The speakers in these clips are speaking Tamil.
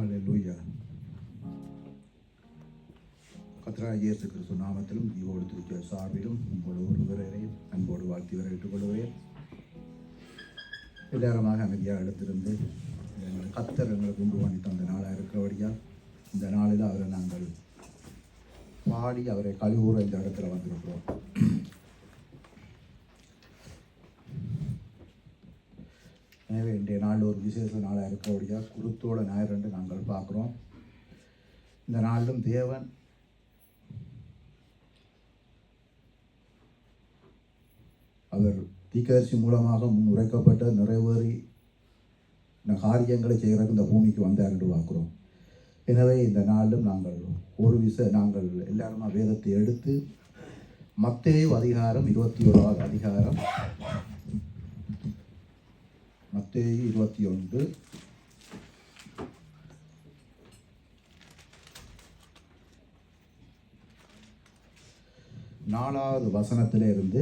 ஹல்லேலூயா. கர்த்தராகிய இயேசு கிறிஸ்து நாமத்திலும் ஜீவோடு திருச்சபை சார்பிலும் உங்களோடு ஒருவரையும் அன்போடு வாழ்த்தி வரவேற்றுக் கொள்கிறேன். எல்லாருமாக அமைதியாக எடுத்திருந்து கர்த்தர் எங்களுக்கு கொண்டு வந்து தந்த நாளாக இருக்கிறபடியால் இந்த நாளில் அவரை நாங்கள் பாடி அவரை கழுவுற இந்த இடத்துல வந்திருக்கிறோம். எனவே இன்றைய நாள் ஒரு விசேஷ நாளாக இருக்கிறபடியாக குருத்தோட ஞாயிறு என்று நாங்கள் பார்க்குறோம். இந்த நாளிலும் தேவன் அவர் தீர்க்கதரிசி மூலமாக முன் உரைக்கப்பட்ட நிறைவேறி காரியங்களை செய்கிறதுக்கு இந்த பூமிக்கு வந்தார் என்று பார்க்குறோம். எனவே இந்த நாளிலும் நாங்கள் எல்லாருமா வேதத்தை எடுத்து மத்தேயு அதிகாரம் 21 அதிகாரம் மத்தேயு 21 4வது வசனத்திலே இருந்து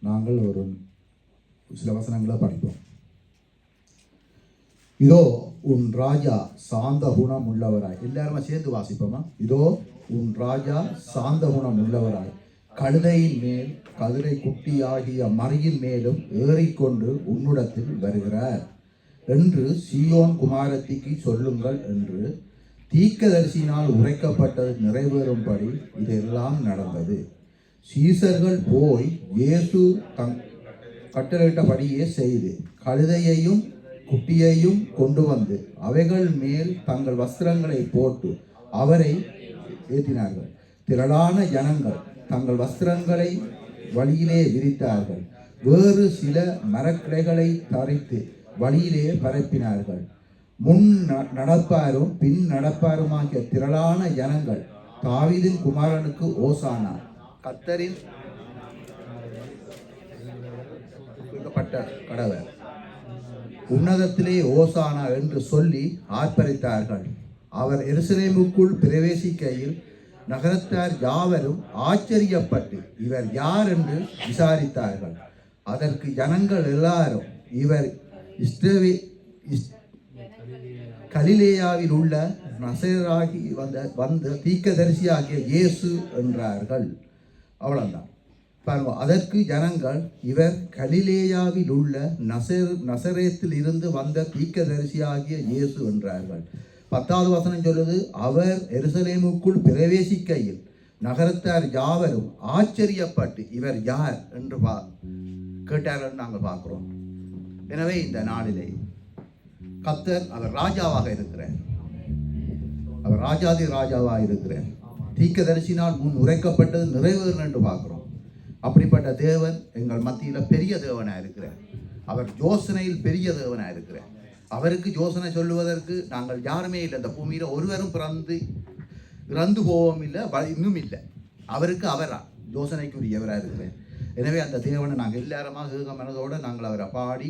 நாங்கள் ஒரு சில வசனங்களை படிப்போம். இதோ உன் ராஜா சாந்த குணம் உள்ளவராய், எல்லாருமே சேர்ந்து வாசிப்போமா? இதோ உன் ராஜா சாந்த குணம் உள்ளவராய் கழுதையின் மேல் கதிரை குட்டியாகிய மறியின் மேலும் ஏறிக்கொண்டு உன்னிடத்தில் வருகிறார் என்று சீயோன் குமாரத்திக்கு சொல்லுங்கள் என்று தீர்க்கதரிசியினால் உரைக்கப்பட்டது நிறைவேறும்படி இதெல்லாம் நடந்தது. சீசர்கள் போய் இயேசு கட்டளையிட்டபடியே செய்து கழுதையையும் குட்டியையும் கொண்டு வந்து அவைகள் மேல் தங்கள் வஸ்திரங்களை போட்டு அவரை ஏற்றினார்கள். திரளான ஜனங்கள் தங்கள் வஸ்திரங்களை வழியிலே விரித்தார்கள். வேறு சில மரக்கிளைகளை தரித்து வழியிலே பரப்பினார்கள். முன் நடப்பாரும் பின் நடப்பாருமாகிய திரளான ஜனங்கள் தாவீதின் குமாரனுக்கு ஓசானா, கர்த்தரின் கடவர், உன்னதத்திலே ஓசானா என்று சொல்லி ஆர்ப்பரித்தார்கள். அவர் எருசலேமுக்குள் பிரவேசிக்கையில் நகரத்தார் யாவரும் ஆச்சரியப்பட்டு இவர் யார் என்று விசாரித்தார்கள். அதற்கு ஜனங்கள் எல்லாரும் இவர் கலிலேயாவில் உள்ள நசராகி வந்த தீர்க்கதரிசியாகிய இயேசு என்றார்கள். அவ்வளவுதான் பாருங்க. அதற்கு ஜனங்கள் இவர் கலிலேயாவில் உள்ள நசரேத்தில் இருந்து வந்த தீர்க்கதரிசியாகிய இயேசு என்றார்கள். 10வது வசனம் சொல்லுது, அவர் எருசலேமுக்குள் பிரவேசிக்கையில் நகரத்தார் யாவரும் ஆச்சரியப்பட்டு இவர் யார் என்று கேட்டார்கள் நாங்கள் பார்க்கிறோம். எனவே இந்த நாளிலே கர்த்தர் அவர் ராஜாவாக இருக்கிறார். அவர் ராஜாதி ராஜாவாக இருக்கிறார். தீர்க்கதரிசினால் முன் உரைக்கப்பட்டது நிறைவேறும் என்று பார்க்கிறோம். அப்படிப்பட்ட தேவன் எங்கள் மத்தியில் பெரிய தேவனாக இருக்கிறார். அவர் யோசனையில் பெரிய தேவனாக இருக்கிறார். அவருக்கு யோசனை சொல்லுவதற்கு நாங்கள் யாருமே இல்லை. இந்த பூமியில் ஒருவரும் இறந்து போவோம் இல்லை, இன்னும் இல்லை. அவருக்கு அவரா யோசனைக்குரியவராக இருக்கிறார். எனவே அந்த தேவனை நாங்கள் எல்லாருமாக ஏக மனதோடு நாங்கள் அவரை பாடி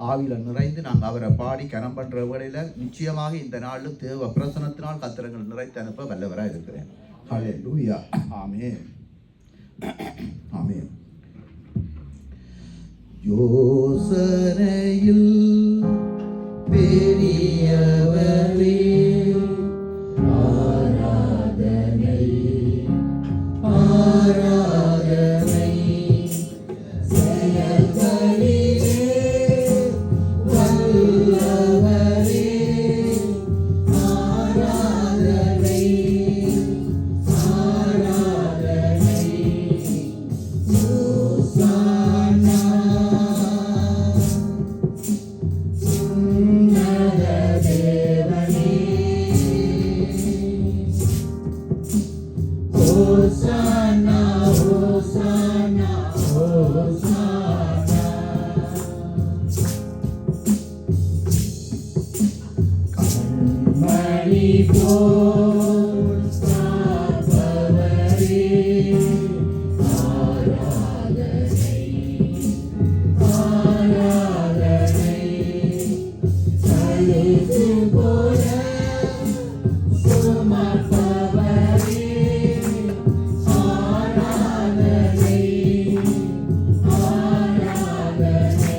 ஆவியில் நிறைந்து நாங்கள் அவரை பாடி கனம் பண்ணுற வேளையில் நிச்சயமாக இந்த நாளிலும் தேவ பிரசனத்தினால் கத்திரங்கள் நிறைத்து அனுப்ப வல்லவராக இருக்கிறேன். ஹல்லேலூயா. ஆமென். ஆமென். யோசனையில் பெரியவரே ஆராதனை ஆராதனை செயல்களிலே வல்லவரே ஆராதனை ஆராதனை ஓசானா Hosanna, Hosanna, Hosanna. Kanmani pol stabhavare aaradhanai aaradhanai saluthu pola sumarpavare ஆராதனை ஆராதனை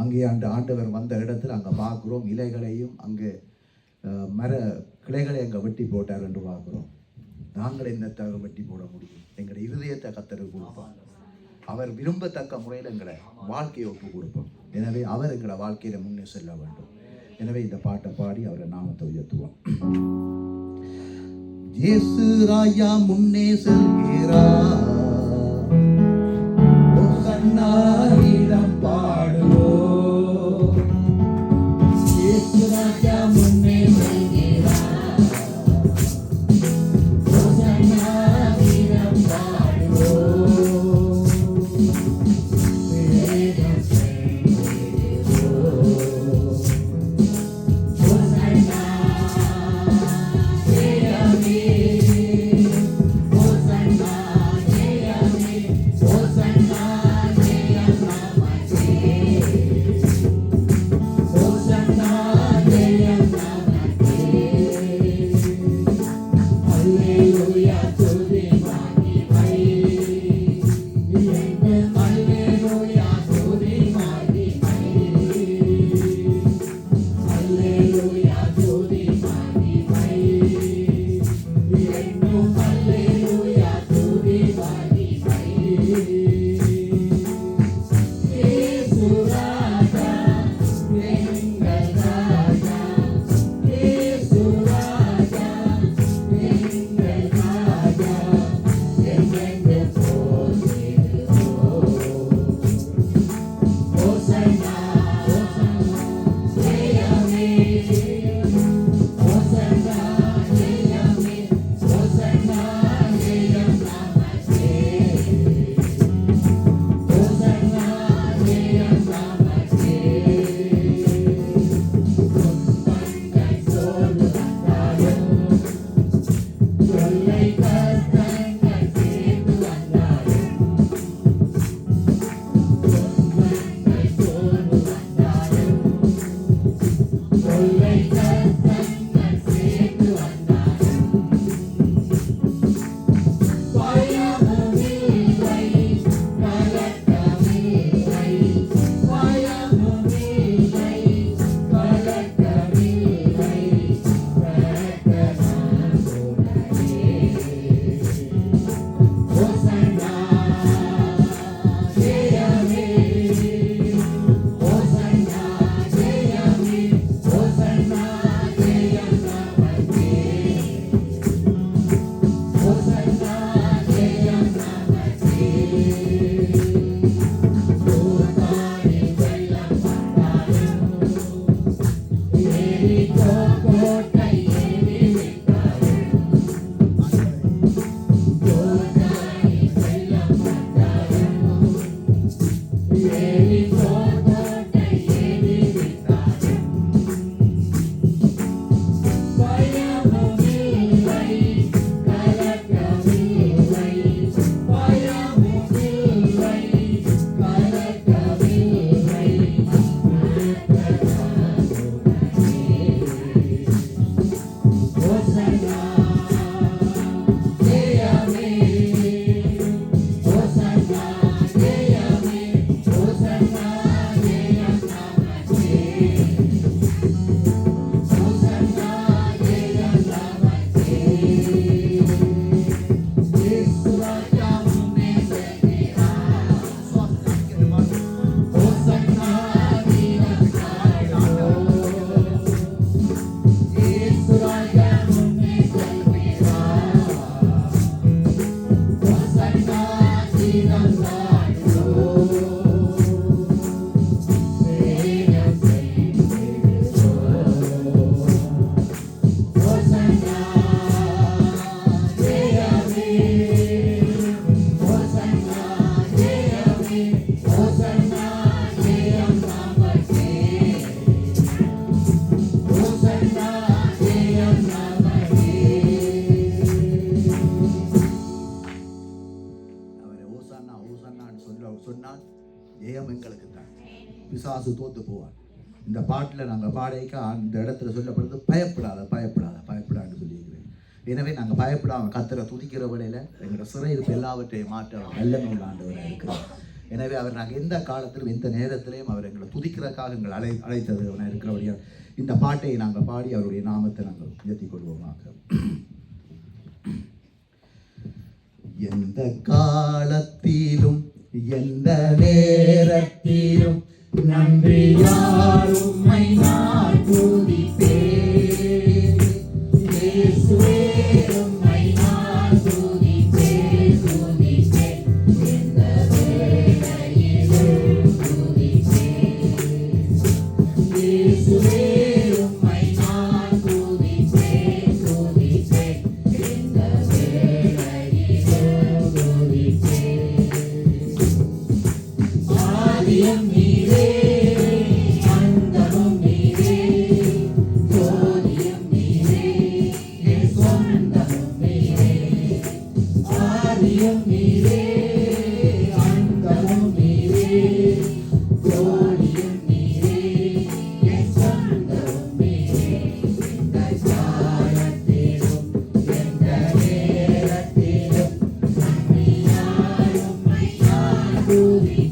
அங்கே ஆண்டவர் வந்த இடத்துல அங்கே பார்க்குறோம் இலைகளையும் அங்கே மர கிளைகளை அங்கே வெட்டி போட்டார் என்று பார்க்குறோம். நாங்கள் என்னத்தாக வெட்டி போட முடியும்? எங்களுடைய இருதயத்தை கத்தருக்கு கொடுப்போம். அவர் விரும்பத்தக்க முறையில் எங்களை வாழ்க்கையை ஒப்பு கொடுப்போம். எனவே அவர் எங்களை வாழ்க்கையில் முன்னே செல்ல வேண்டும். எனவே இந்த பாட்டை பாடி அவரை நாமத்தை உயர்த்துவோம். இயேசு ராஜா முன்னே செல்கிறார், சன்னாரிடம் பாடுவோம். இயேசு ராஜா முன்னே செல்கிறார், சன்னாரிடம் பாடுவோம். Hosanna, ஜெயம் எங்களுக்கு தான். பிசாசு தோத்து போவான். இந்த பாட்டில் நாங்கள் பாடைக்க அந்த இடத்துல சொல்லப்படுறது பயப்படாத பயப்படாத பயப்படான்னு சொல்லியிருக்கிறேன். எனவே நாங்கள் பயப்படாமல் கத்தரை துதிக்கிற வேளையில் எங்களோட சிறையிருப்பு எல்லாவற்றையும் மாற்ற நல்ல ஆண்டவராக இருக்கிறோம். எனவே அவர் நாங்கள் எந்த காலத்திலும் எந்த நேரத்திலையும் அவர் எங்களை துதிக்கிறதுக்காக எங்கள் அழைத்தது இருக்கிறபடியால் இந்த பாட்டை நாங்கள் பாடி அவருடைய நாமத்தை நாங்கள் உயர்த்தி கொள்வோமாக. எந்த காலத்திலும் எந்த நேரத்திலும் நன்றியால் உம்மை நான் துதிப்பேன். இயேசுவே உம்மை நான் துதிப்பேன் துதிப்பேன். எந்த வேளையிலும் துதிப்பேன். இயேசுவே உம்மை நான் துதிப்பேன் துதிப்பேன். எந்த வேளையிலும் துதிப்பேன். ஆதியும் நீரே அந்தமும் நீரே ஜோதியும் நீரே என் சொந்தமும் நீரே. ஆதியும் நீரே அந்தமும் நீரே ஜோதியும் நீரே என் சொந்தமும் நீரே. எந்த காலத்திலும் எந்த நேரத்திலும் நன்றியால் உம்மை நான் துதிப்பேன்.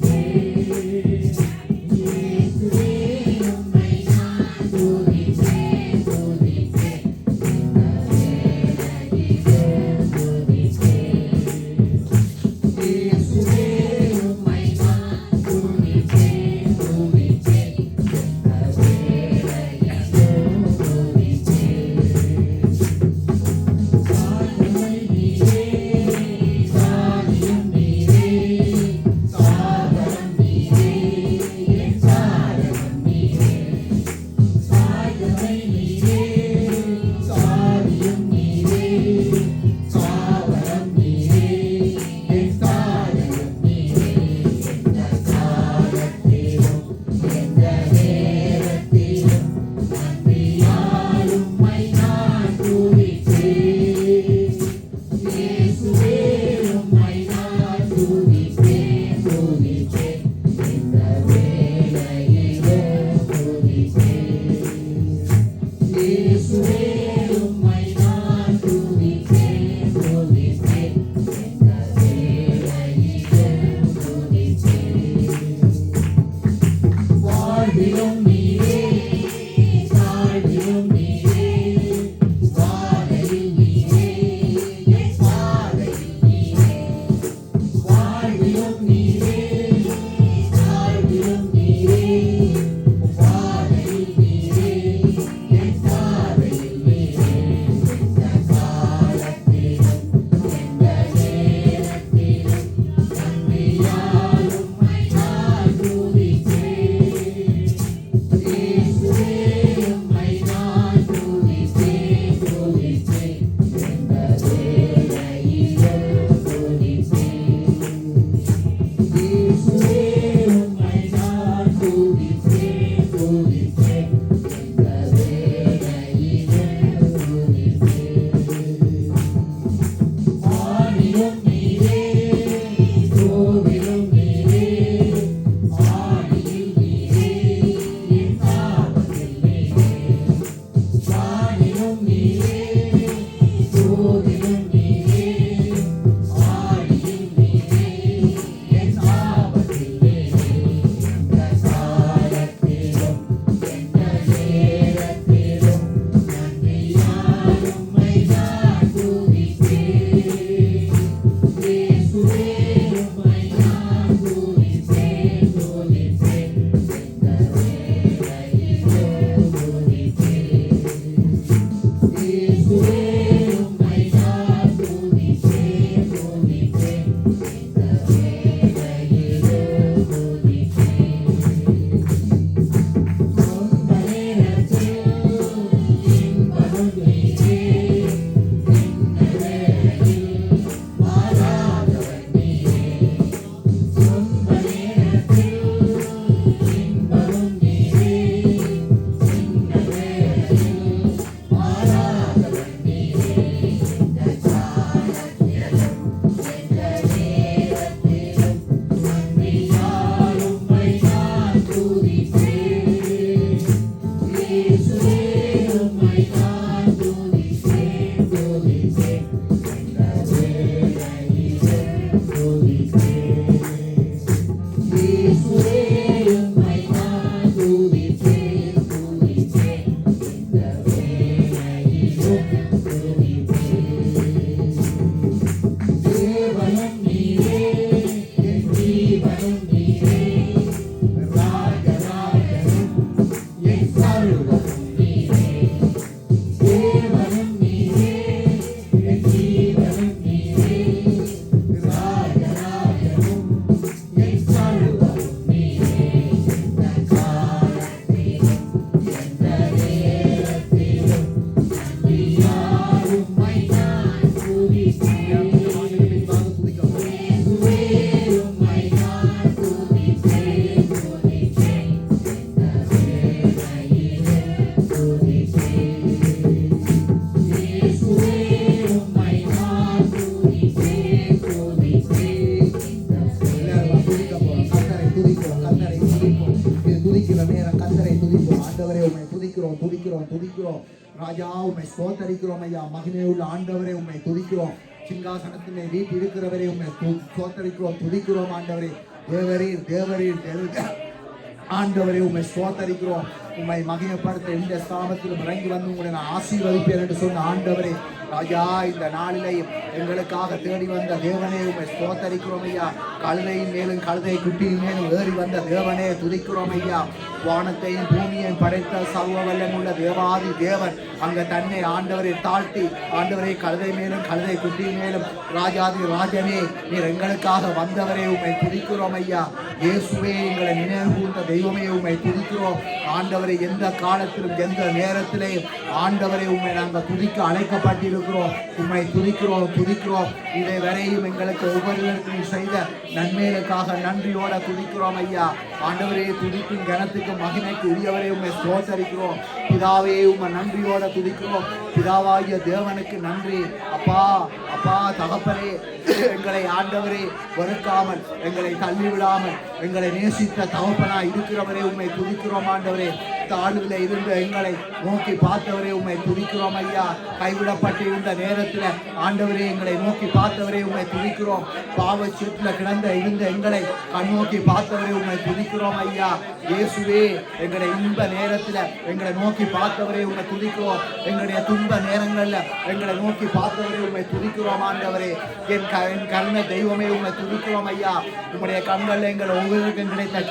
துதிக்கிறோம். ராஜா உம்மை ஸ்தோத்தரிக்கிறோம் ஐயா. மகிமையுள்ள ஆண்டவரே உம்மை துதிக்கிறோம். சிங்காசனத்திலே வீட்டு இருக்கிறவரே உம்மை ஸ்தோத்தரிக்கிறோம், துதிக்கிறோம் ஆண்டவரே. தேவரீர் ஆண்டவரே உம்மை ஸ்தோத்தரிக்கிறோம். உம்மை மகிமைப்படுத்த இந்த ஸ்தானத்திலும் இறங்கி வந்து உங்களை நான் ஆசீர்வதிப்பேன் என்று சொன்ன ஆண்டவரே, ராஜா இந்த நாளிலேயும் எங்களுக்காக தேடி வந்த தேவனே உம்மை ஸ்தோத்தரிக்கிறோம் ஐயா. கழுதையின் மேலும் கழுதை குட்டியின் மேலும் ஏறி வந்த தேவனே துதிக்கிறோம் ஐயா. வானத்தையும் பூமியையும் படைத்த சர்வ வல்லமுள்ள தேவாதி தேவன் அங்க தன்னை ஆண்டவரை தாழ்த்தி, ஆண்டவரை கழுதை மேலும் கழுதை குட்டியின் மேலும் ராஜாதி ராஜனே நீர் எங்களுக்காக வந்தவரே உம்மை துதிக்கிறோம் ஐயா. இயேசுவே எங்களை நினைவு கூர்ந்த தெய்வமே உம்மை துதிக்கிறோம் ஆண்டவரை. எந்த காலத்திலும் எந்த நேரத்திலேயும் ஆண்டவரை உம்மை நாங்கள் துதிக்க அழைக்கப்பட்டிருக்கிறோம். உம்மை துதிக்கிறோம். இதை வரையும் எங்களுக்கு ஒவ்வொருவருக்கும் செய்த நன்மைகளுக்காக நன்றியோட துதிக்கிறோம் ஐயா. ஆண்டவரே துதிக்கும் கனத்துக்கு மகிமைக்கு உரியவரே உம்மை ஸ்தோத்தரிக்கிறோம். பிதாவே உம்மை நன்றியோட துதிக்கிறோம். பிதாவாகிய தேவனுக்கு நன்றி. அப்பா தகப்பனே, எங்களை ஆண்டவரே வெறுக்காமல், எங்களை தள்ளிவிடாமல், எங்களை நேசித்த தகப்பனா இருக்கிறவரே உம்மை துதிக்கிறோம் ஆண்டவரே. தாழ்வில் இருந்து எங்களை நோக்கி பார்த்தவரே உம்மை துதிக்கிறோம் ஐயா. கைவிடப்பட்டிருந்த நேரத்தில் ஆண்டவரே எங்களை நோக்கி பார்த்தவரே உம்மை துதிக்கிறோம். பாவச்சீட்டில் இருந்த எங்களை கண்ணோக்கி பார்த்தவரே உம்மை துதிக்கிறோம் ஐயா. இயேசுவே எங்களை இன்ப நேரத்தில் எங்களை நோக்கி பார்த்தவரே உம்மை துதிக்கிறோம். எங்களுடைய துன்ப நேரங்களில் எங்களை நோக்கி பார்த்தவரே உம்மை துதிக்கிறோம் ஆண்டவரே. என் கருணை தெய்வமே உம்மை துதிக்கிறோம் ஐயா. உம்முடைய கண்களில் எங்கள் ஒவ்வொருவருக்கும் கிடைத்த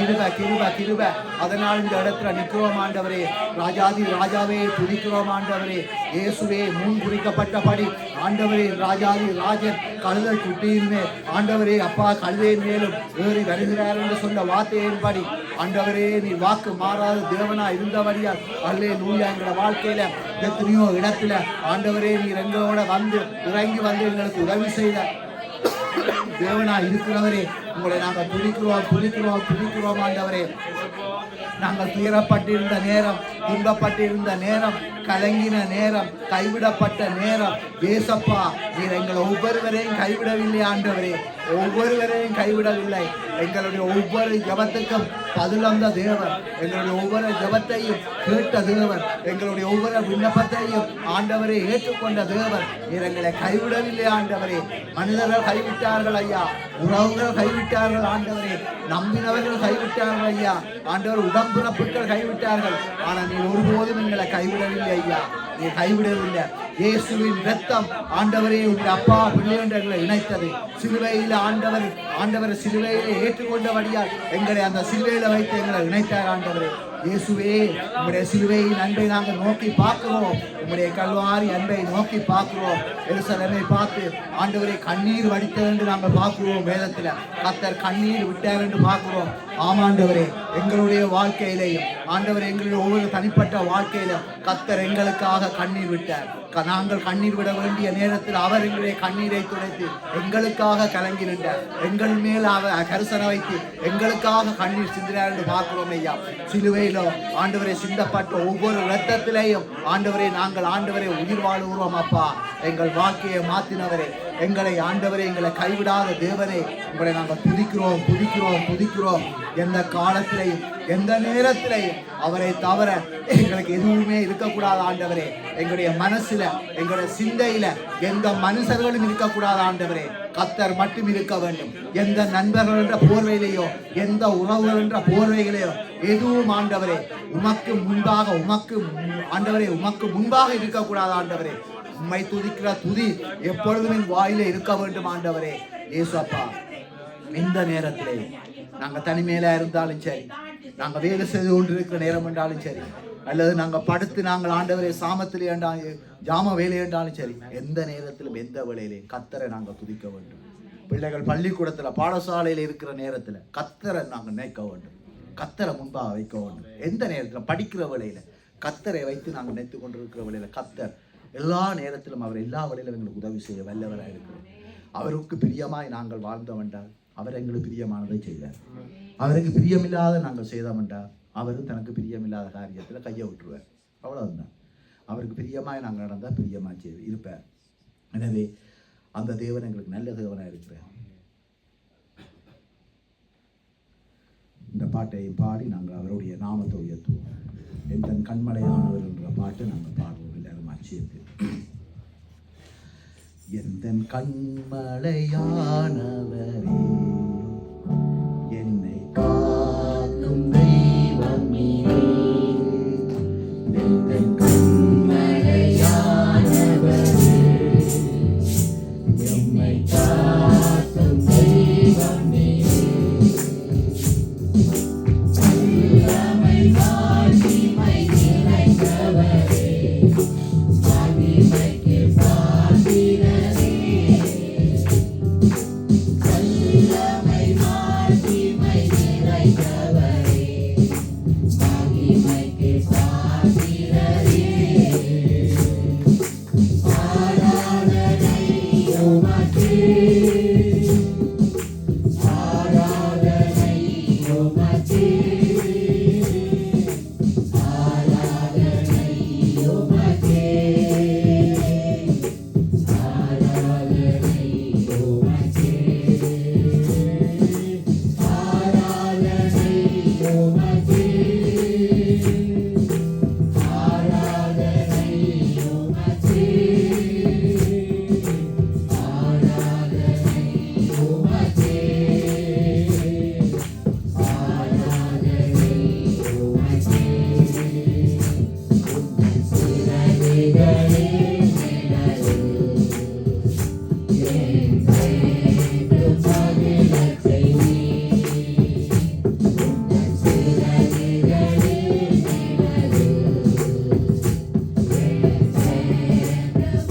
கிருப அதனால் இந்த இடத்துல நிற்கிறோம் ஆண்டவரே. ராஜாவே துதிக்கிறோம் ஆண்டவரே. இயேசுவே முன் குறிக்கப்பட்டபடி ஆண்டவரே ராஜாதி ராஜன் கழுதை குட்டியின் மேல் ஆண்டவரே அப்பா கழுதையின் மேலும் ஏறி வருகிறார் என்று சொன்ன வார்த்தையின்படி ஆண்டவரே நீ வாக்கு மாறாத தேவனா இருந்தபடியால் அல்லேலூயா. எங்களோட வாழ்க்கையில எத்தனையோ இடத்துல ஆண்டவரே நீர் எங்களோட இறங்கி வந்து எங்களுக்கு உதவி செய்த தேவனா இருக்கிறவரே உங்களை நாங்கள் துதிக்கிறோம் ஆண்டவரே. நாங்கள் துயரப்பட்டிருந்த நேரம், துன்பப்பட்டிருந்த நேரம், கலங்கின நேரம், கைவிடப்பட்ட நேரம், ஏசப்பா நீர் எங்களை ஒவ்வொருவரையும் கைவிடவில்லை ஆண்டவரே. ஒவ்வொருவரையும் கைவிடவில்லை. எங்களுடைய ஒவ்வொரு ஜபத்துக்கும் பதிலந்த தேவன், எங்களுடைய ஒவ்வொரு ஜபத்தையும் கேட்ட தேவன், எங்களுடைய ஒவ்வொரு விண்ணப்பத்தையும் ஆண்டவரை ஏற்றுக்கொண்ட தேவன். நீர் எங்களை கைவிடவில்லை ஆண்டவரே. மனிதர்கள் கைவிட்டார்கள் ஐயா, உறவுகள் கைவிட்டார்கள் ஆண்டவரே, நம்பினவர்கள் கைவிட்டார்கள் ஐயா, ஆண்டவர் உடம்பிறப்புகள் கைவிட்டார்கள். ஆனால் நீ ஒருபோதும் எங்களை கைவிடவில்லை ஐயா. நீ கைவிடவில்லை. இயேசுவின் ரத்தம் ஆண்டவரே உங்கள் அப்பா பிள்ளைகளை இணைத்தது. சிலுவையில் ஆண்டவர் சிலுவையிலே ஏற்றுக்கொண்டபடியால் எங்களை அந்த சிலுவையில வைத்து எங்களை இணைத்தார் ஆண்டவரே. இயேசுவே உங்களுடைய சிலுவையின் அன்பை நாங்கள் நோக்கி பார்க்கிறோம். உங்களுடைய கல்வாரி அன்பை நோக்கி பார்க்கிறோம். எருசலேமை பார்த்து ஆண்டவரை கண்ணீர் வடித்தது என்று நாங்கள் பார்க்கிறோம். வேதத்தில் கர்த்தர் கண்ணீர் விட்டார் என்று பார்க்கிறோம். ஆமாண்டவரே எங்களுடைய வாழ்க்கையிலேயும் ஆண்டவர் எங்களுடைய ஒவ்வொரு தனிப்பட்ட வாழ்க்கையிலும் கர்த்தர் எங்களுக்காக கண்ணீர் விட்டார். நாங்கள் கண்ணீர் விட வேண்டிய நேரத்தில் அவர் எங்களுடைய கண்ணீரை துடைத்து எங்களுக்காக கலங்கி நின்றார். எங்கள் மேல் அவர் கரிசனை வைத்து எங்களுக்காக கண்ணீர் சிந்தினார் என்று பார்க்கிறோம் ஐயா. சிலுவையிலோ ஆண்டவரை சிந்தப்பட்ட ஒவ்வொரு இரத்தத்திலேயும் ஆண்டவரை நாங்கள் ஆண்டவரை உயிர் வாழுகிறோம் அப்பா. எங்கள் வாழ்க்கையை மாற்றினவரே, எங்களை ஆண்டவரை எங்களை கைவிடாத தேவனே, உங்களை நாங்கள் துதிக்கிறோம். எந்த காலத்திலையும் எந்த நேரத்திலையும் அவரை தவிர எங்களுக்கு எதுவுமே இருக்கக்கூடாது ஆண்டவரே. எங்களுடைய மனசுல எங்களுடைய சிந்தையில எந்த மனுஷர்களும் இருக்கக்கூடாது ஆண்டவரே. கர்த்தர் மட்டும் இருக்க வேண்டும். எந்த நண்பர்கள் என்ற போர்வையிலேயோ எந்த உறவுகள் என்ற போர்வைகளையோ எதுவும் ஆண்டவரே உமக்கு முன்பாக இருக்கக்கூடாது ஆண்டவரே. உம்மை துதிக்கிற துதி எப்பொழுதும் என் வாயில இருக்க வேண்டும் ஆண்டவரே. ஏசப்பா இந்த நேரத்திலே நாங்கள் தனிமையில இருந்தாலும் சரி, நாங்கள் வேலை செய்து கொண்டிருக்கிற நேரம் என்றாலும் சரி, அல்லது நாங்கள் படுத்து நாங்கள் ஆண்டவரை சாமத்திலே ஜாம வேலை என்றாலும் சரி, எந்த நேரத்திலும் எந்த வேலையிலையும் கர்த்தரை நாங்கள் துதிக்க வேண்டும். பிள்ளைகள் பள்ளிக்கூடத்தில் பாடசாலையில் இருக்கிற நேரத்தில் கர்த்தரை நாங்கள் நினைக்க வேண்டும், கர்த்தரை முன்பாக வைக்க வேண்டும். எந்த நேரத்தில் படிக்கிற வேலையில் கர்த்தரை வைத்து நாங்கள் நினைத்து கொண்டிருக்கிற வேலையில் கர்த்தர் எல்லா நேரத்திலும் அவர் எல்லா வேலையிலும் எங்களுக்கு உதவி செய்ய வல்லவராக இருக்கிறார். அவருக்கு பிரியமாய் நாங்கள் வாழ்ந்தோம் என்றால் அவர் எங்களுக்கு பிரியமானதை செய்வார். அவருக்கு பிரியமில்லாத நாங்கள் செய்தோம் என்றால் அவரும் தனக்கு பிரியமில்லாத காரியத்தில் கையை விட்டுருவார். அவ்வளவுதான். அவருக்கு பிரியமாய் நாங்கள் நடந்தால் பிரியமாக இருப்பார். எனவே அந்த தேவன் எங்களுக்கு நல்ல தேவனாக இருக்கிறார். இந்த பாட்டையும் பாடி நாங்கள் அவருடைய நாமத்தை உயர்த்துவோம். என் கண்மலையானவர் என்ற பாட்டு நாங்கள் பாடுவோம் எல்லாரும் ஆட்சியது. எந்தன் கண்மலையானவரே, என்னை காக்கும் தெய்வமே, எந்தன் கண்மலையானவரே, என்னை காக்கும் தெய்வமே, வல்லமை மாட்சிமை நிறைந்தவரே, மகிமைக்கு பாத்திரரே, வல்லமை மாட்சிமை நிறைந்தவரே, மகிமைக்கு பாத்திரரே, ஆராதனை உமக்கே, ஆராதனை உமக்கே, ஆராதனை உமக்கே, ஆராதனை உமக்கே, ஆராதனை உமக்கே, ஆராதனை உமக்கே, ஆராதனை உமக்கே, ஆராதனை உமக்கே. சிறகுகளே நிழலில் என்னைக்கு மகிழச் செய்வீர். சிறகுகளே நிழலில் என்னைக்கு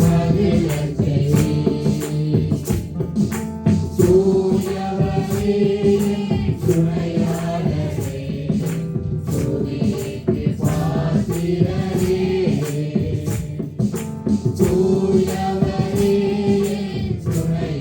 மகிழச் செய்வீர். தூயவரே, துணையாளரே, துதிக்கு பாத்திரரே, தூயவரே, துணையாளரே,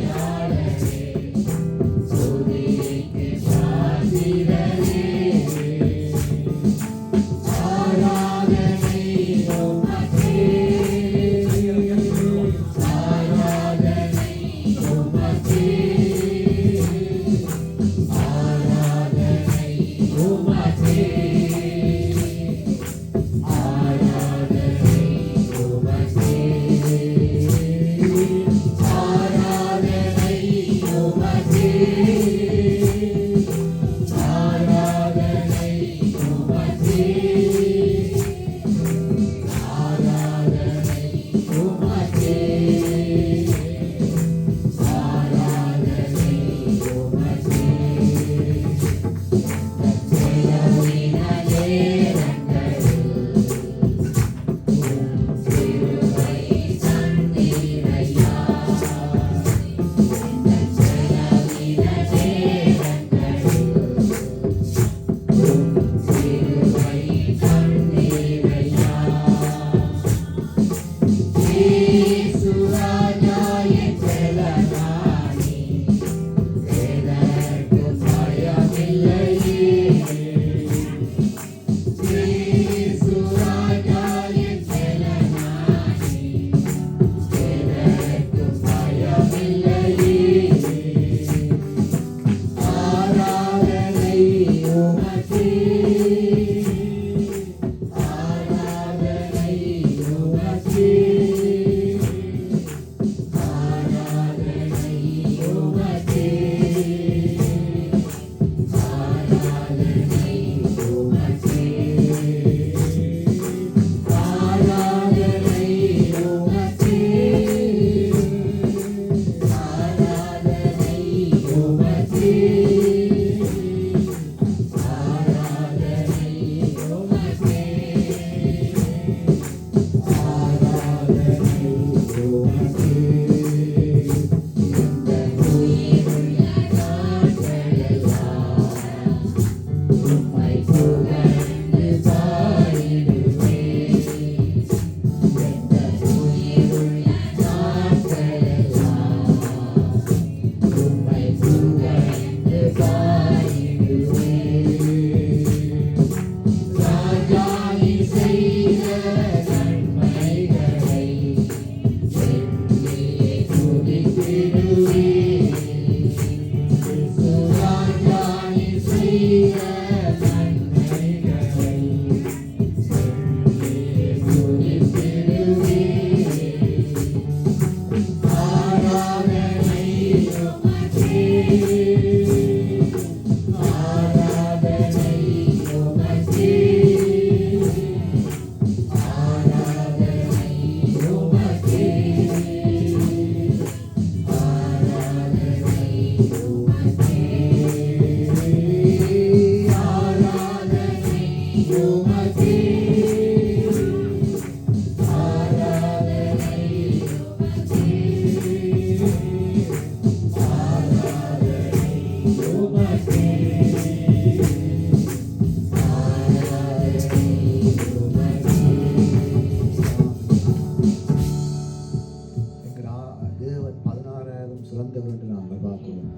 சிறந்தவர் என்று நாங்கள் பார்க்கிறோம்.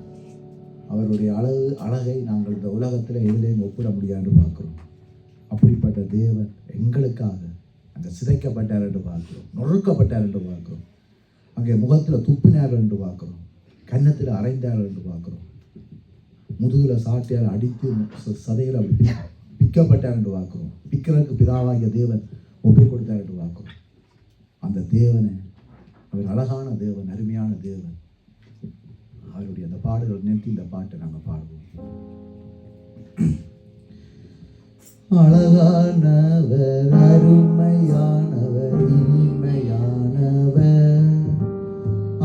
அவருடைய அழகை நாங்கள் இந்த உலகத்தில் எதிலையும் ஒப்பிட முடியாது என்று பார்க்கிறோம். அப்படிப்பட்ட தேவன் எங்களுக்காக அங்கே சிதைக்கப்பட்டார் என்று பார்க்கிறோம், நொறுக்கப்பட்டார் என்று பார்க்கிறோம், அங்கே முகத்தில் துப்பினார் என்று பார்க்கிறோம், கன்னத்தில் அரைந்தார் என்று பார்க்கிறோம், முதுகில் சாட்டியால் அடித்து சதையில் பிக்கப்பட்டார் என்று பார்க்கிறோம், பிக்கிறதுக்கு பிதாவாகிய தேவன் ஒப்புக் கொடுத்தார் என்று பார்க்கிறோம். அந்த தேவனை, அவர் அழகான தேவன், அருமையான தேவன், அவருடைய அந்த பாடுகள் நிறுத்தி இந்த பாட்டை நாங்கள் பாடுவோம். அழகானவர், அருமையானவர், இனிமையானவர்,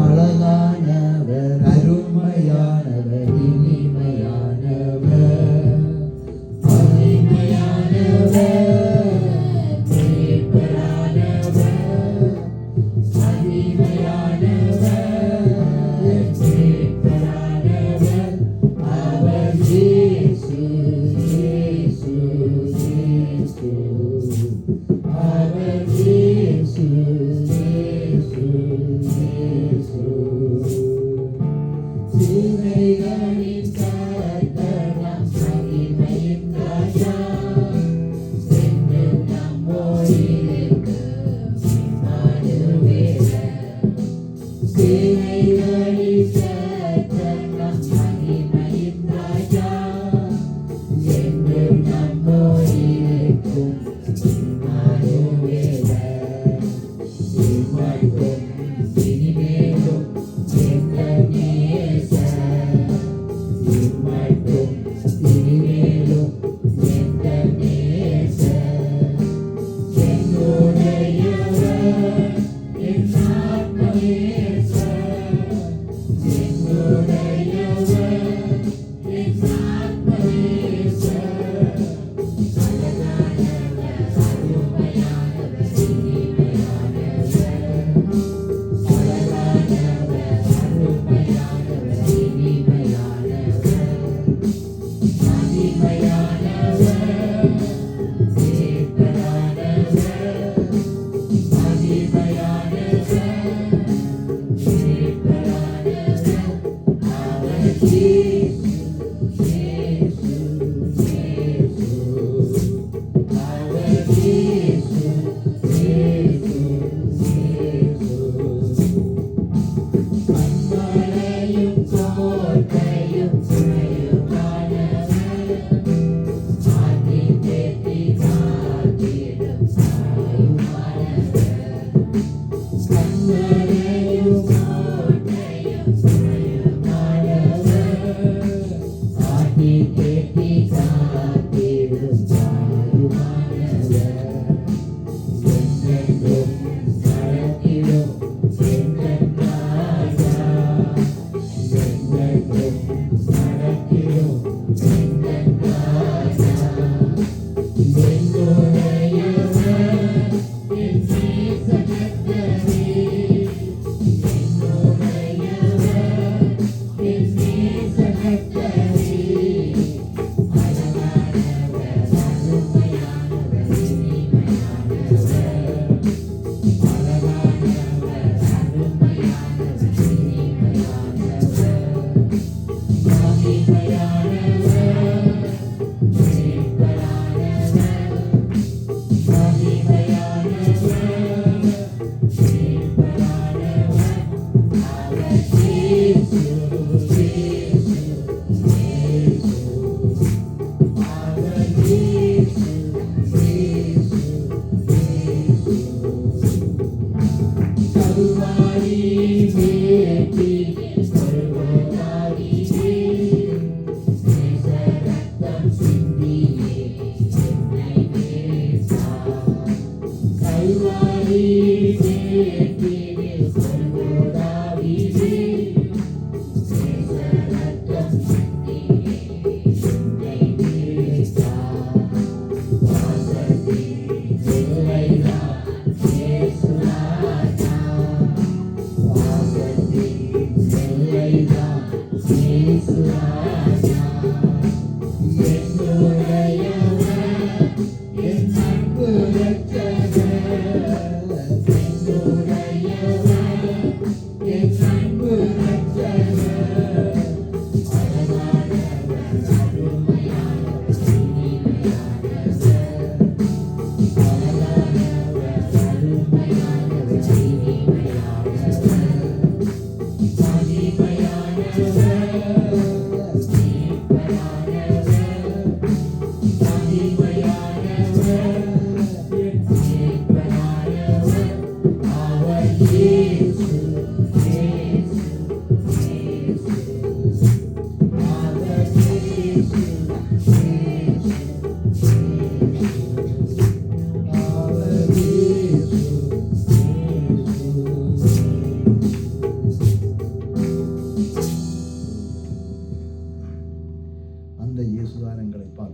அழகானவர், அருமையானவர், இனிமையானவர், மகிமையானவர், மீட்பரானவர், மகிமையானவர், மீட்பரானவர், அவர் இயேசு, இயேசு, இயேசு, அவர் இயேசு, இயேசு, இயேசு. சீமைகளின் கர்த்தர் நம் மகிமையின் ராஜா, என்றும் நம்மோடிருக்கும் இம்மானுவேலர். சீமைகளின் கர்த்தர் நம் மகிமையின் ராஜா, என்றும் நம்மோடிருக்கும் இம்மானுவேலர். இம்மட்டும் இனிமேலும் எங்கள் நேசர், இம்மட்டும் இனிமேலும் எங்கள் நேசர், என்னுடையவர், என் ஆத்ம நேசர்,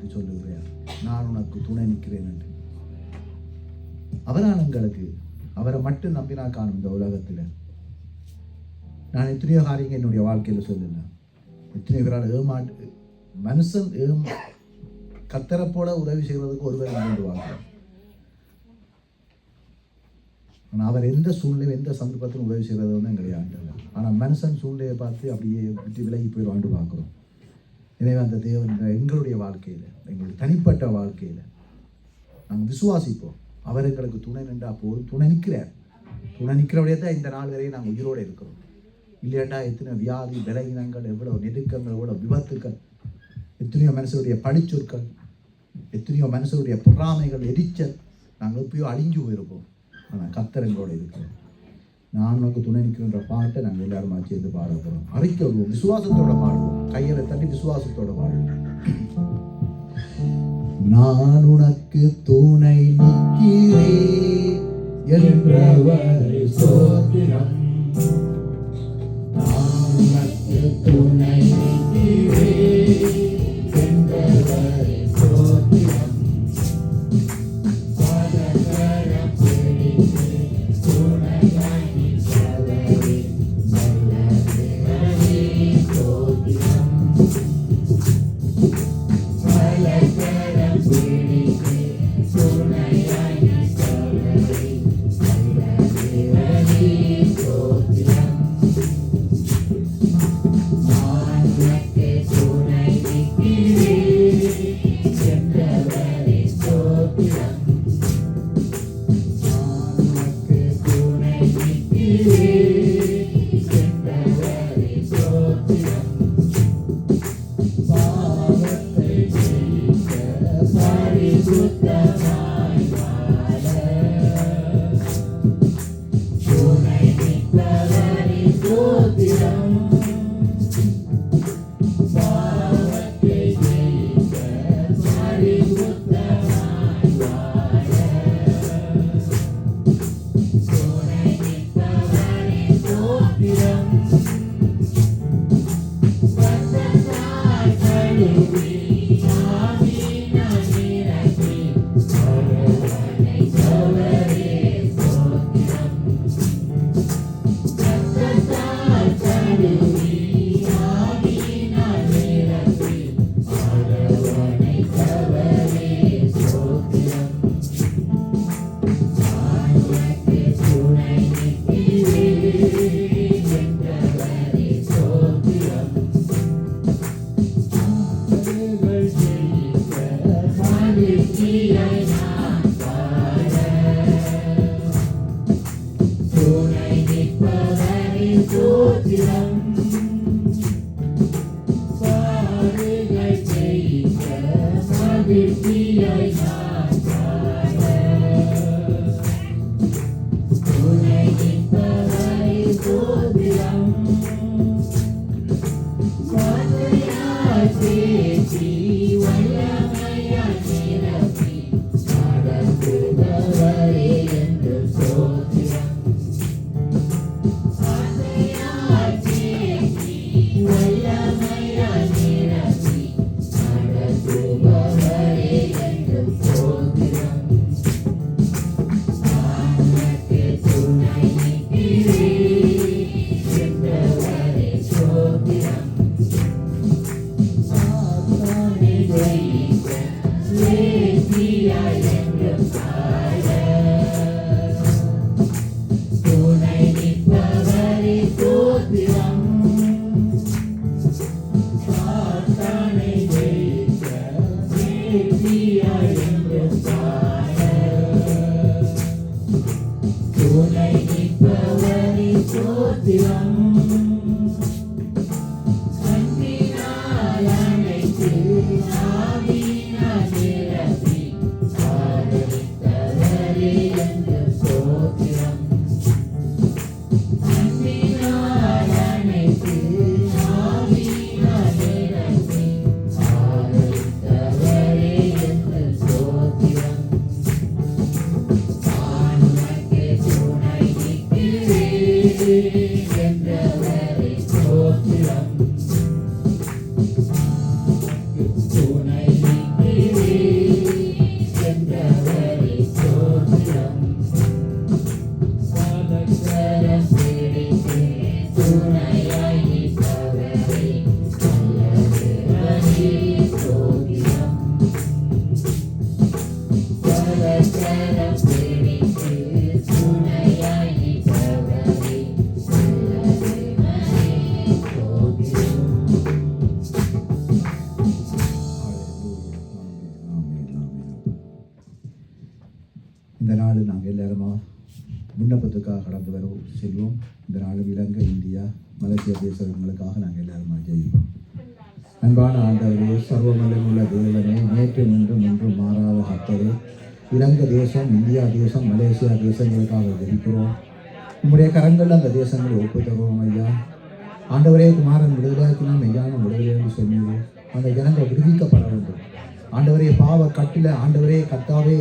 என்று சொல்லுகிறார். நான் உனக்கு துணை நிற்கிறேன் என்று. அவரால் எங்களுக்கு அவரை மட்டும் நம்பினா காணும் இந்த உலகத்தில். நான் எத்தனையோ காரியங்கள் என்னுடைய வாழ்க்கையில் சொல்லல. எத்தனையோ பேரால் மனுஷன் கத்தரை போல உதவி செய்வதற்கு ஒருவர் கொண்டு வாழ்கிறார். ஆனால் அவர் எந்த சூழ்நிலை எந்த சந்தர்ப்பத்திலும் உதவி செய்கிறது வந்து எங்களுடைய ஆண்டவர். ஆனால் மனுஷன் சூழ்நிலையை பார்த்து அப்படியே விட்டு விலகி போய் வாழ்ந்து பார்க்குறோம். எனவே அந்த தேவன் எங்களுடைய வாழ்க்கையில், எங்களுடைய தனிப்பட்ட வாழ்க்கையில் நாங்கள் விசுவாசிப்போம். அவர் எங்களுக்கு துணை நின்றா போதும். துணை நிற்கிறார். துணை நிற்கிறவரையே தான் இந்த நாள் வரையும் நாங்கள் உயிரோடு இருக்கிறோம். இல்லையாண்டா எத்தனை வியாதி, பலகீனங்கள், எவ்வளோ நெருக்கங்கள், எவ்வளோ விபத்துக்கள், எத்தனையோ மனுஷருடைய பழிச்சொற்கள், எத்தனையோ மனுஷருடைய பொறாமைகள், எரிச்சல், நாங்கள் எப்பயோ அழிஞ்சு போயிருப்போம். ஆனால் கர்த்தர் எங்களோட இருக்கிறோம். நான் உனக்கு துணை நிற்கின்ற பாட்டை நாங்கள் எல்லாருமா சேர்ந்து பாட போகிறோம். அறிக்கை வருவோம், விசுவாசத்தோட பாடுவோம். கையில தட்டி விசுவாசத்தோட பாடுவோம். நான் உனக்கு துணை நிற்கிறேன் என்றவரை ஸ்தோத்திரம். நான் உனக்கு துணை நிற்கிறேன் என்றவரை ஸ்தோத்திரம். எல்லாருமா விண்ணப்பத்துக்காக கடந்து செல்வோம். இந்த நாள் இலங்கை, இந்தியா, மலேசியா தேசங்களுக்காக நாங்கள் எல்லாருமா ஜெயிப்போம். அன்பான ஆண்டவரே, சர்வமல்லமுள்ள தேவனே, நேற்றும் இன்றும் மாறாத கர்த்தரே, இலங்கை தேசம், இந்தியா தேசம், மலேசியா தேசங்களுக்காக ஜெபிக்கிறோம். உங்களுடைய கரங்கள் அந்த தேசங்களை ஒப்பு தருவோம் ஐயா. ஆண்டவரே, குமாரன் விடுதலைக்கு நாம் மெய்யான விடுதலை என்று சொன்னீங்க. அந்த ஜனங்கள் விடுவிக்கப்பட வேண்டும். ஆண்டவரே, பாவ கட்டில ஆண்டவரே கர்த்தாவே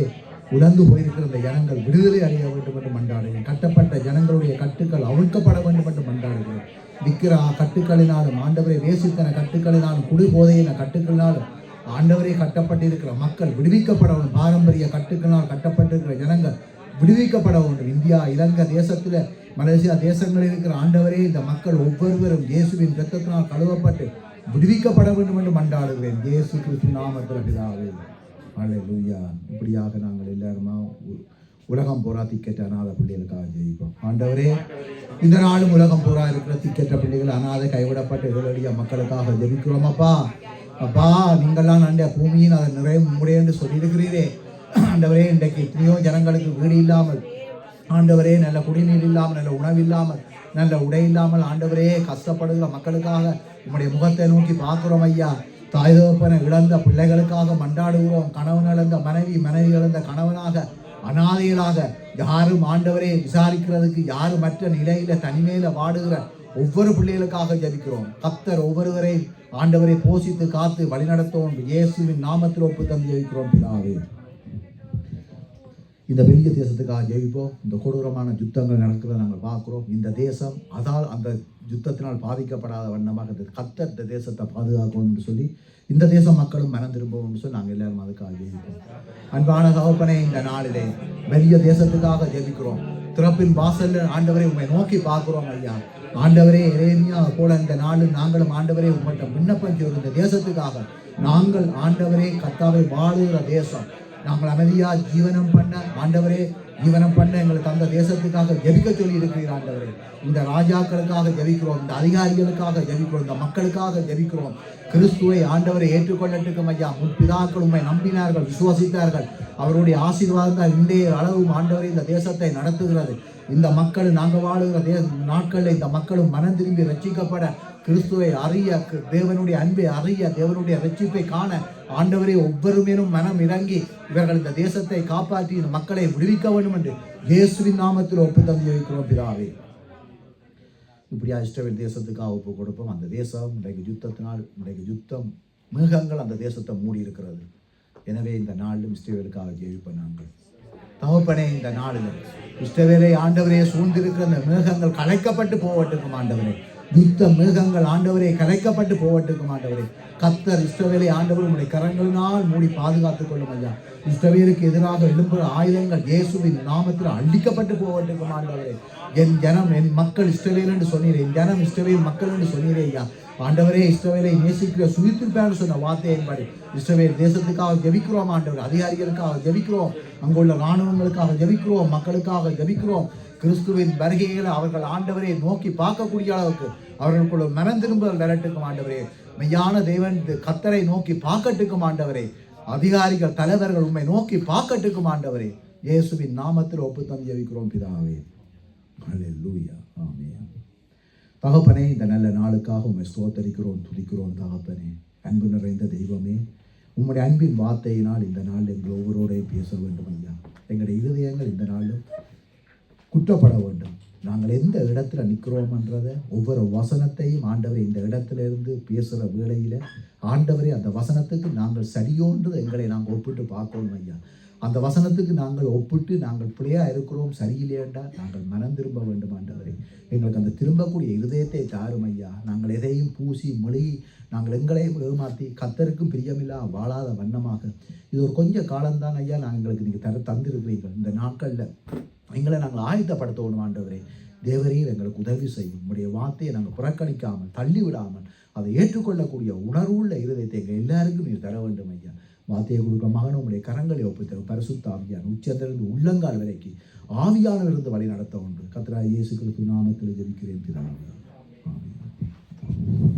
உலர்ந்து போயிருக்கிற அந்த ஜனங்கள் விடுதலை அடைய வேண்டும் என்று மன்றாடுகிறேன். கட்டப்பட்ட ஜனங்களுடைய கட்டுக்கள் அவிழ்க்கப்பட வேண்டும் என்று மன்றாடுகிறேன். விற்கிற கட்டுக்களினாலும் ஆண்டவரை வேசித்தன கட்டுக்களினாலும் குடிபோதையின கட்டுக்களினாலும் ஆண்டவரே கட்டப்பட்டிருக்கிற மக்கள் விடுவிக்கப்பட வேண்டும். பாரம்பரிய கட்டுக்களினால் கட்டப்பட்டிருக்கிற ஜனங்கள் விடுவிக்கப்பட வேண்டும். இந்தியா, இலங்கை தேசத்தில், மலேசியா தேசங்களில் இருக்கிற ஆண்டவரே, இந்த மக்கள் ஒவ்வொருவரும் இயேசுவின் இரத்தத்தினால் கழுவப்பட்டு விடுவிக்கப்பட வேண்டும் என்று மன்றாடுகிறேன். இயேசு கிறிஸ்து நாமத்தில் பிதாவே, அல்லேலூயா. இப்படியாக நாங்கள் எல்லாருமா உலகம் பூரா திக்கெட்ட அநாத பிள்ளைகளுக்காக ஜெயிப்போம். ஆண்டவரே, இந்த நாளும் உலகம் பூரா இருக்கிற திக்கெட்ட பிள்ளைகள், அநாத கைவிடப்பட்ட இதழடிய மக்களுக்காக ஜெபிக்கிறோம். அப்பா அப்பா, நீங்கள்லாம் அந்த பூமியின் அதை நிறைய முறையென்று சொல்லியிருக்கிறீரே ஆண்டவரே. இன்றைக்கு எத்தனையோ ஜனங்களுக்கு வீடு இல்லாமல், ஆண்டவரே, நல்ல குடிநீர் இல்லாமல், நல்ல உணவு இல்லாமல், நல்ல உடை இல்லாமல் ஆண்டவரே கஷ்டப்படுகிற மக்களுக்காக உங்களுடைய முகத்தை நோக்கி பார்க்கிறோம் ஐயா. தாய் தகப்பனை இழந்த பிள்ளைகளுக்காக மன்றாடுகிறோம். கணவன் இழந்த மனைவி, மனைவி இழந்த கணவனாக, அனாதைகளாக, யாரும் ஆண்டவரே விசாரிக்கிறதுக்கு யாரும் மற்ற நிலையில தனிமையில வாடுகிற ஒவ்வொரு பிள்ளைகளுக்காக ஜெபிக்கிறோம். கர்த்தர் ஒவ்வொருவரையும் ஆண்டவரை போஷித்து காத்து வழிநடத்துவோம். இயேசுவின் நாமத்தில் ஒப்பு தந்து ஜெபிக்கிறோம் பிதாவே. இந்த பெரிய தேசத்துக்காக ஜெயிப்போம். இந்த கொடூரமான யுத்தங்கள் நடக்கிறத நாங்கள் பார்க்குறோம். இந்த தேசம் அந்த யுத்தத்தினால் பாதிக்கப்படாத வண்ணமாக கர்த்தர் இந்த தேசத்தை பாதுகாக்கணும் என்று சொல்லி இந்த தேச மக்களும் மனம் திரும்பவும் சொல்லி நாங்கள் எல்லாரும் அதுக்காக ஜெயிப்போம். அன்பான தகப்பனே, இந்த நாளிலே பெரிய தேசத்துக்காக ஜெபிக்கிறோம். திறப்பின் வாசல் ஆண்டவரை உண்மை நோக்கி பார்க்கிறோம் ஐயா. ஆண்டவரே, எரேமியா போல இந்த நாளில் நாங்களும் ஆண்டவரே உங்கள்கிட்ட விண்ணப்பம் செய்வோம். இந்த தேசத்துக்காக நாங்கள் ஆண்டவரே கர்த்தாவை வாழுகிற தேசம், நாங்கள் அமைதியா ஜீவனம் பண்ண ஆண்டவரே, ஜீவனம் பண்ண எங்களுக்கு அந்த தேசத்துக்காக ஜெபிக்க சொல்லி இருக்கிறீர் ஆண்டவரே. இந்த ராஜாக்களுக்காக ஜெபிக்கிறோம், இந்த அதிகாரிகளுக்காக ஜெபிக்கிறோம், இந்த மக்களுக்காக ஜெபிக்கிறோம். கிறிஸ்துவை ஆண்டவரை ஏற்றுக்கொள்ளட்டுக்கும் ஐயா. முற்பிதாக்கள் உண்மை நம்பினார்கள், விசுவாசித்தார்கள். அவருடைய ஆசீர்வாதம் தான் இன்றைய அளவும் ஆண்டவரை இந்த தேசத்தை நடத்துகிறது. இந்த மக்கள் நாங்கள் வாழுகிற நாட்களில் இந்த மக்களும் மனம் திரும்பி ரட்சிக்கப்பட, கிறிஸ்துவை அறிய, தேவனுடைய அன்பை அறிய, தேவனுடைய ரட்சிப்பை காண ஆண்டவரே ஒவ்வொருமேனும் மனம் இறங்கி இவர்கள் இந்த தேசத்தை காப்பாற்றி இந்த மக்களை விடுவிக்க வேண்டும் என்று இயேசுவின் நாமத்தில் ஒப்பு தந்து வைக்கிறோம் பிதாவே. இப்படியா இஸ்ரவேல் தேசத்துக்காக ஒப்பு கொடுப்போம். அந்த தேசம் இன்றைக்கு யுத்தத்தினால், இன்றைக்கு யுத்தம் மேகங்கள் அந்த தேசத்தை மூடி இருக்கிறது. எனவே இந்த நாளிலும் இஸ்ரவேலுக்காக ஜெயிப்போம் நாங்கள். தகப்பனே, இந்த நாளில் இஸ்ரவேலை ஆண்டவரே சூழ்ந்திருக்கிற அந்த மேகங்கள் கலைக்கப்பட்டு போவட்டுக்கும் ஆண்டவரே. யுத்த மேகங்கள் ஆண்டவரே கலைக்கப்பட்டு போவட்டுக்கும் ஆண்டவரே. கர்த்தர் இஸ்ரவேலை ஆண்டவர் உங்களுடைய கரங்களினால் மூடி பாதுகாத்துக் கொள்ளும் ஐயா. இஸ்ரவேலுக்கு எதிராக எழும்புகிற ஆயுதங்கள் இயேசுவின் நாமத்தில் அழிக்கப்பட்டு போவட்டுக்கும் ஆண்டவரே. என் ஜனம், என் மக்கள் இஸ்ரவேல் என்று சொன்னீரே. என் ஜனம் இஸ்ரவேல் மக்கள் என்று சொன்னீரே ஐயா. ஆண்டவரே, இஸ்ரவேலை நேசிக்கிற சுயித்திருப்பேன்னு சொன்ன வார்த்தையின்படி இஸ்ரவேல் தேசத்துக்காக ஜெபிக்கிறோம் ஆண்டவர். அதிகாரிகளுக்காக ஜெபிக்கிறோம், அங்குள்ள இராணுவங்களுக்காக ஜெபிக்கிறோம், மக்களுக்காக ஜெபிக்கிறோம். கிறிஸ்துவின் வருகைகளை அவர்கள் ஆண்டவரை நோக்கி பார்க்கக்கூடிய அளவுக்கு அவர்களுக்குள்ள மனம் திரும்புதல் விரட்டுக்கும் ஆண்டவரே. மெய்யான தேவன் கர்த்தரை நோக்கி பார்க்கட்டுக்கும் ஆண்டவரே. அதிகாரிகள், தலைவர்கள் உண்மை நோக்கி பார்க்கட்டுக்கும் ஆண்டவரே. இயேசுவின் நாமத்தில் ஒப்பு தந்து ஜெபிக்கிறோம் பிதாவே. அல்லேலூயா, ஆமென். தகப்பனே, இந்த நல்ல நாளுக்காக உண்மை ஸ்தோத்தரிக்கிறோம், துதிக்கிறோம். தகப்பனே, அன்பு நிறைந்த தெய்வமே, உம்முடைய அன்பின் வார்த்தையினால் இந்த நாள் எங்கள் ஒவ்வொருவரையும் பேச வேண்டும் ஐயா. எங்களுடைய இருதயங்கள் இந்த நாளும் குற்றப்பட வேண்டும். நாங்கள் எந்த இடத்துல நிற்கிறோம்ன்றதை ஒவ்வொரு வசனத்தையும் ஆண்டவரை இந்த இடத்துல இருந்து பேசுகிற வேளையில் ஆண்டவரே அந்த வசனத்துக்கு நாங்கள் சரியோன்றது எங்களை நாங்கள் ஒப்பிட்டு பார்க்கணும் ஐயா. அந்த வசனத்துக்கு நாங்கள் ஒப்பிட்டு நாங்கள் பிள்ளையாக இருக்கிறோம் சரியில்லையேண்டா நாங்கள் மனம் திரும்ப வேண்டும் ஆண்டவரே. எங்களுக்கு அந்த திரும்பக்கூடிய இருதயத்தை தாரும் ஐயா. நாங்கள் எதையும் பூசி மொழி நாங்கள் எங்களையும் ஏமாற்றி கர்த்தருக்கும் பிரியமில்லா வாழாத வண்ணமாக இது ஒரு கொஞ்சம் காலம்தான் ஐயா. நாங்கள் எங்களுக்கு நீங்கள் தந்திருக்கிறீர்கள். இந்த நாட்களில் எங்களை நாங்கள் ஆயத்தப்படுத்தணும் ஆண்டவரே. தேவரீர் எங்களுக்கு உதவி செய்யும். உங்களுடைய வார்த்தையை நாங்கள் புறக்கணிக்காமல், தள்ளி விடாமல் அதை ஏற்றுக்கொள்ளக்கூடிய உணர்வுள்ள இருதயத்தை எங்கள் எல்லாருக்கும் நீர் தர வேண்டும் ஐயா. வார்த்தையை கொடுக்க மகனும் உங்களுடைய கரங்களை ஒப்புத்தர பரிசுத்த ஆவியான் உச்சத்திலிருந்து உள்ளங்கால் வரைக்கும் ஆவியானவிலிருந்து வழி நடத்த உண்டு. கர்த்தராகிய இயேசு கிறிஸ்து நாமத்தில் ஜெபிக்கிறேன் பிதாவே. ஆமென்.